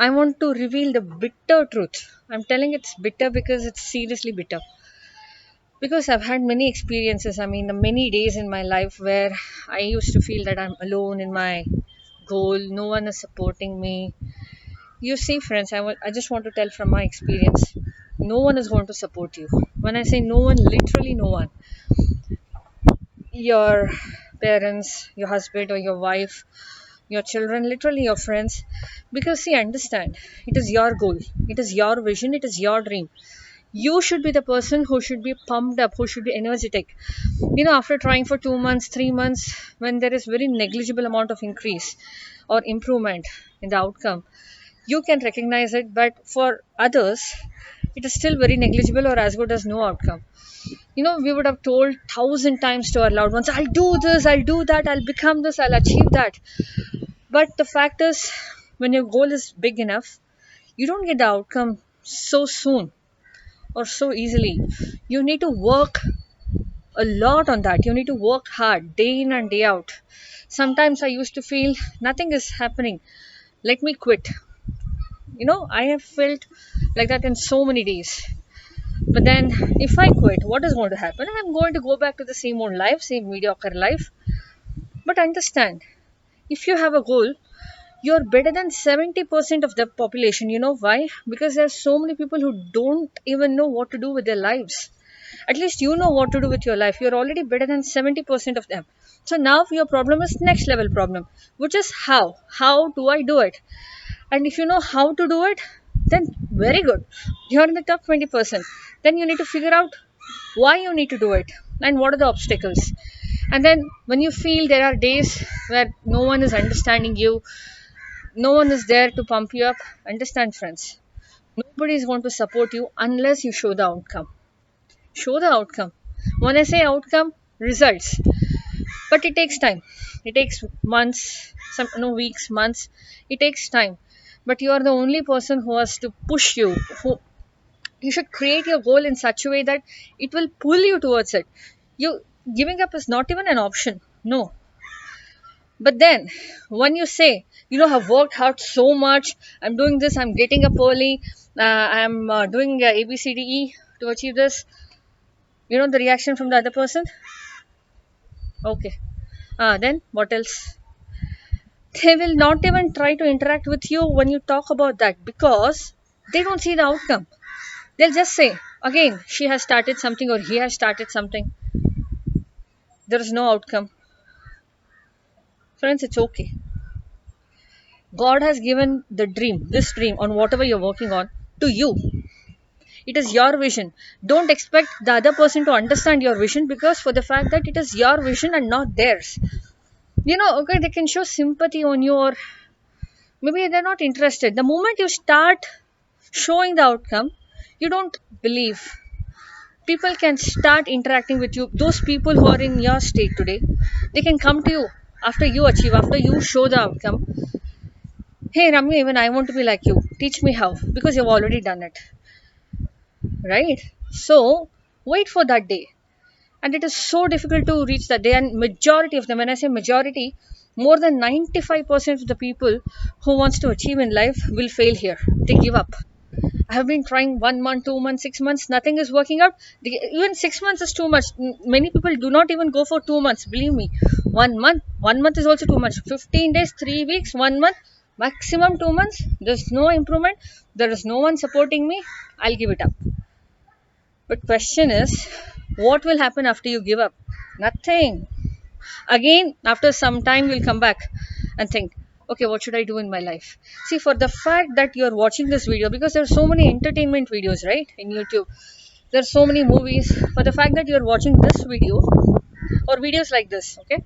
I want to reveal the bitter truth. I'm telling it's bitter because it's seriously bitter. Because I've had many experiences, the many days in my life where I used to feel that I'm alone in my goal, no one is supporting me. You see, friends, I just want to tell from my experience, no one is going to support you. When I say no one, literally no one. Your parents, your husband or your wife, your children, literally your friends. Because, see, understand, it is your goal, it is your vision, it is your dream. You should be the person who should be pumped up, who should be energetic. After trying for 2 months, 3 months, when there is very negligible amount of increase or improvement in the outcome, you can recognize it, but for others, it is still very negligible or as good as no outcome. We would have told thousand times to our loved ones, I'll do this, I'll do that, I'll become this, I'll achieve that. But the fact is, when your goal is big enough, you don't get the outcome so soon or so easily. You need to work a lot on that. You need to work hard day in and day out. Sometimes I used to feel nothing is happening. Let me quit. I have felt like that in so many days. But then, if I quit, what is going to happen? I'm going to go back to the same old life, same mediocre life. But understand, if you have a goal, you're better than 70% of the population. You know why? Because there's so many people who don't even know what to do with their lives. At least you know what to do with your life. You're already better than 70% of them. So now your problem is next level problem, which is how do I do it? And if you know how to do it, then very good, you're in the top 20%. Then you need to figure out why you need to do it and what are the obstacles. And then when you feel there are days where no one is understanding you, no one is there to pump you up, understand, friends, nobody is going to support you unless you show the outcome. Show the outcome. When I say outcome, results. But it takes time. It takes months, some no weeks, months. It takes time. But you are the only person who has to push you. Who you should create your goal in such a way that it will pull you towards it. You giving up is not even an option. No. But then when you say, I've worked hard so much, I'm doing this, I'm getting up early, I'm doing ABCDE to achieve this, the reaction from the other person. Okay. Then what else? They will not even try to interact with you when you talk about that because they don't see the outcome. They'll just say, again, she has started something or he has started something. There is no outcome. Friends, it's okay. God has given the dream, this dream on whatever you're working on, to you. It is your vision. Don't expect the other person to understand your vision because for the fact that it is your vision and not theirs. Okay, they can show sympathy on you or maybe they're not interested. The moment you start showing the outcome, you don't believe. People can start interacting with you. Those people who are in your state today, they can come to you after you achieve, after you show the outcome. Hey Ramya, even I want to be like you. Teach me how. Because you've already done it. Right? So wait for that day. And it is so difficult to reach that day. And majority of them, when I say majority, more than 95% of the people who wants to achieve in life will fail here. They give up. I have been trying 1 month, 2 months, 6 months, nothing is working out. Even 6 months is too much. Many people do not even go for 2 months. Believe me, 1 month is also too much. 15 days, 3 weeks, 1 month, maximum 2 months. There's no improvement. There is no one supporting me. I'll give it up. But question is, what will happen after you give up? Nothing. Again, after some time, you'll come back and think, okay, what should I do in my life? See, for the fact that you're watching this video, because there are so many entertainment videos, right, in YouTube, there are so many movies. For the fact that you're watching this video or videos like this, okay,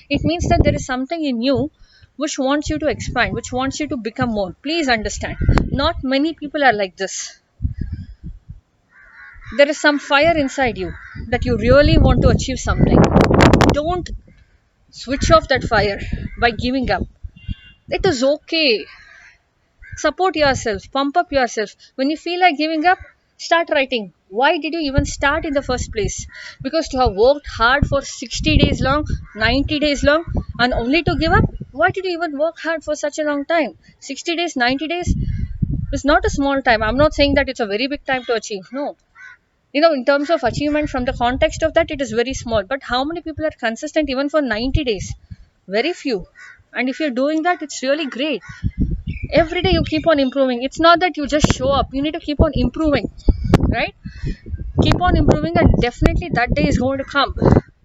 it means that there is something in you which wants you to expand, which wants you to become more. Please understand, not many people are like this. There is some fire inside you that you really want to achieve something. Don't switch off that fire by giving up. It is okay. Support yourself, pump up yourself. When you feel like giving up, start writing. Why did you even start in the first place? Because to have worked hard for 60 days long, 90 days long, and only to give up? Why did you even work hard for such a long time? 60 days, 90 days? It's not a small time. I'm not saying that it's a very big time to achieve. No. In terms of achievement, from the context of that, it is very small. But how many people are consistent even for 90 days? Very few. And if you're doing that, it's really great. Every day you keep on improving. It's not that you just show up. You need to keep on improving, right? Keep on improving, and definitely that day is going to come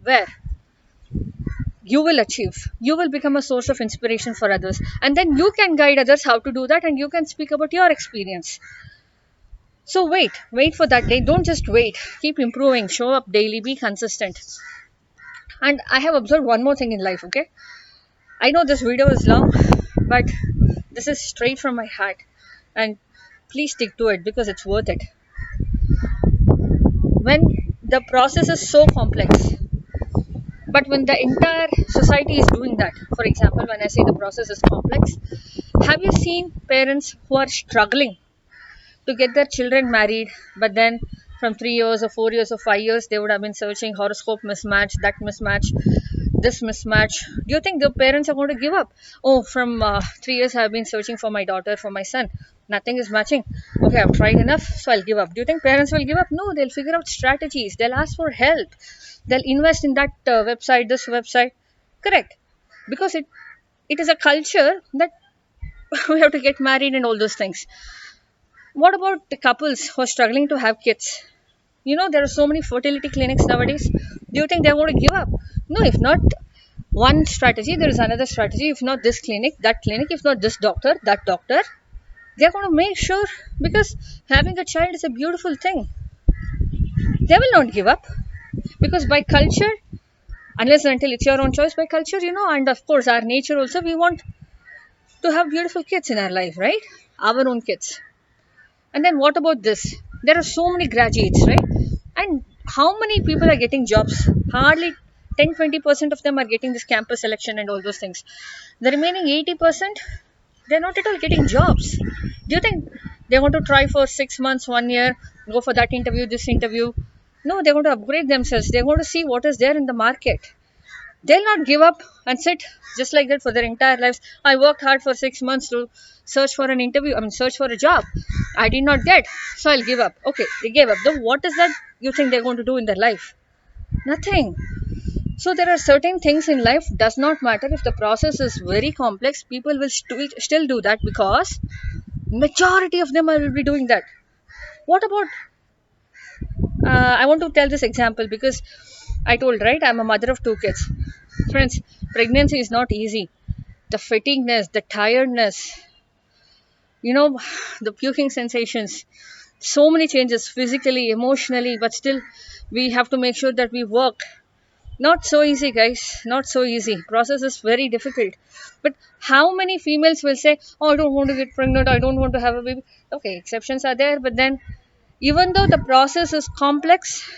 where you will achieve. You will become a source of inspiration for others, and then you can guide others how to do that, and you can speak about your experience. So wait for that day. Don't just wait. Keep improving. Show up daily. Be consistent. And I have observed one more thing in life. Okay, I know this video is long, but this is straight from my heart, and please stick to it because it's worth it. When the process is so complex, but when the entire society is doing that, for example, when I say the process is complex, have you seen parents who are struggling to get their children married, but then from 3 years or 4 years or 5 years, they would have been searching horoscope mismatch, that mismatch, this mismatch. Do you think the parents are going to give up? Oh, from 3 years, I've been searching for my daughter, for my son. Nothing is matching. Okay, I've tried enough, so I'll give up. Do you think parents will give up? No, they'll figure out strategies. They'll ask for help. They'll invest in that website, this website. Correct. Because it is a culture that we have to get married and all those things. What about the couples who are struggling to have kids? There are so many fertility clinics nowadays. Do you think they're going to give up? No, if not one strategy, there is another strategy. If not this clinic, that clinic. If not this doctor, that doctor. They're going to make sure, because having a child is a beautiful thing. They will not give up, because by culture, unless and until it's your own choice, by culture, and of course our nature also, we want to have beautiful kids in our life, right? Our own kids. And then what about this? There are so many graduates, right? And how many people are getting jobs? Hardly 10-20% of them are getting this campus selection and all those things. The remaining 80%, they're not at all getting jobs. Do you think they want to try for 6 months, 1 year, go for that interview, this interview? No, they're going to upgrade themselves. They're going to see what is there in the market. They'll not give up and sit just like that for their entire lives. I worked hard for 6 months to search for an interview, search for a job. I did not get, so I'll give up. Okay, they gave up. Then what is that you think they're going to do in their life? Nothing. So there are certain things in life, does not matter if the process is very complex, people will still do that, because majority of them will be doing that. What about I want to tell this example because I told, right, I'm a mother of two kids. Friends, pregnancy is not easy. The fatigueness, the tiredness, you know, the puking sensations, so many changes physically, emotionally, but still we have to make sure that we work. Not so easy, guys. Not so easy. Process is very difficult. But how many females will say, "Oh, I don't want to get pregnant. I don't want to have a baby." Okay, exceptions are there, but then even though the process is complex,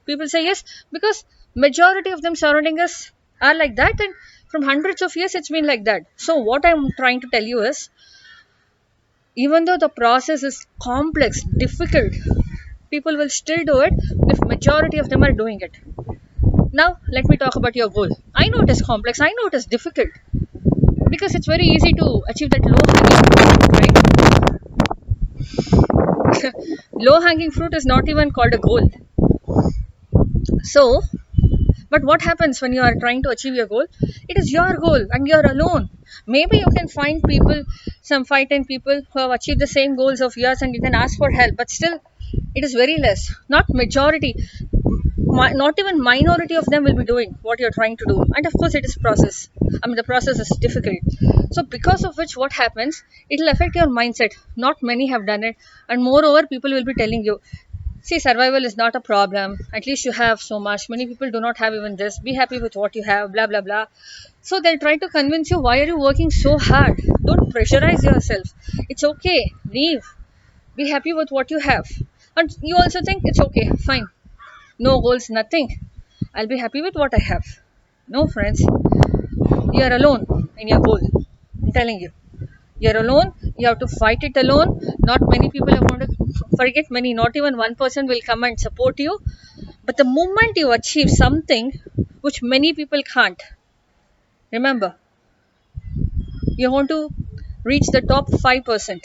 people say yes, because majority of them surrounding us are like that, and from hundreds of years it's been like that. So what I'm trying to tell you is, even though the process is complex, difficult, people will still do it if majority of them are doing it. Now let me talk about your goal. I know it is complex, I know it is difficult, because it's very easy to achieve that low hanging fruit, right? Low hanging fruit is not even called a goal. So, but what happens when you are trying to achieve your goal? It is your goal and you're alone. Maybe you can find people, some 5-10 people who have achieved the same goals of yours, and you can ask for help, but still it is very less. Not majority, not even minority of them will be doing what you're trying to do. And of course, it is process. The process is difficult. So, because of which, what happens? It will affect your mindset. Not many have done it, and moreover, people will be telling you, see, survival is not a problem. At least you have so much. Many people do not have even this. Be happy with what you have, blah, blah, blah. So they'll try to convince you, why are you working so hard? Don't pressurize yourself. It's okay. Leave. Be happy with what you have. And you also think it's okay, fine. No goals, nothing. I'll be happy with what I have. No, friends. You're alone in your goal. I'm telling you. You're alone. You have to fight it alone. Not many people are going to forget many. Not even one person will come and support you. But the moment you achieve something which many people can't, remember, you want to reach the top 5%.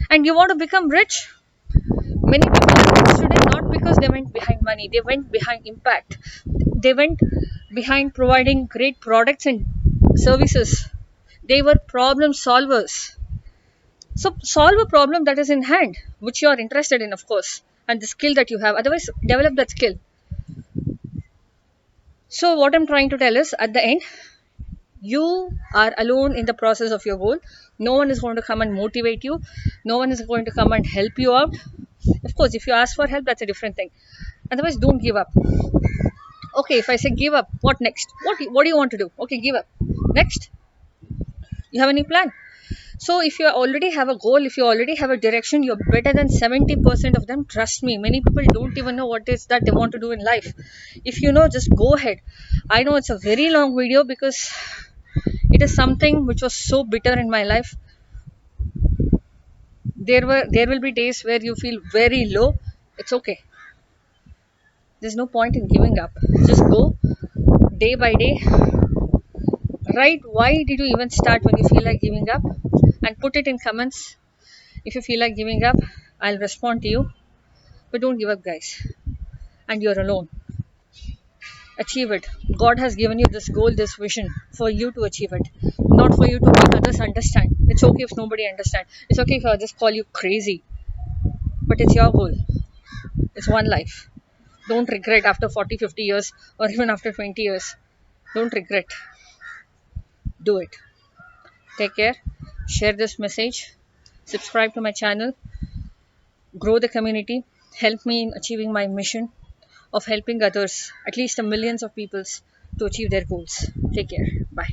And you want to become rich? Many people are rich today not because they went behind money, they went behind impact. They went behind providing great products and services. They were problem solvers. So solve a problem that is in hand, which you are interested in, of course, and the skill that you have. Otherwise, develop that skill. So what I'm trying to tell is, at the end, you are alone in the process of your goal. No one is going to come and motivate you. No one is going to come and help you out. Of course, if you ask for help, that's a different thing. Otherwise, don't give up. Okay, if I say give up, what next? What do you want to do? Okay, give up. Next, you have any plan? So if you already have a goal, if you already have a direction, you're better than 70% of them. Trust me, many people don't even know what is that they want to do in life. If you know, just go ahead. I know it's a very long video because it is something which was so bitter in my life. There will be days where you feel very low. It's okay. There's no point in giving up. Just go day by day. Write why did you even start when you feel like giving up, and put it in comments. If you feel like giving up, I'll respond to you. But don't give up, guys. And you're alone. Achieve it. God has given you this goal, this vision for you to achieve it, not for you to make others understand. It's okay if nobody understands. It's okay if I just call you crazy, but it's your goal. It's one life. Don't regret after 40, 50 years, or even after 20 years. Don't regret. Do it. Take care. Share this message. Subscribe to my channel. Grow the community. Help me in achieving my mission of helping others, at least a millions of peoples, to achieve their goals. Take care. Bye.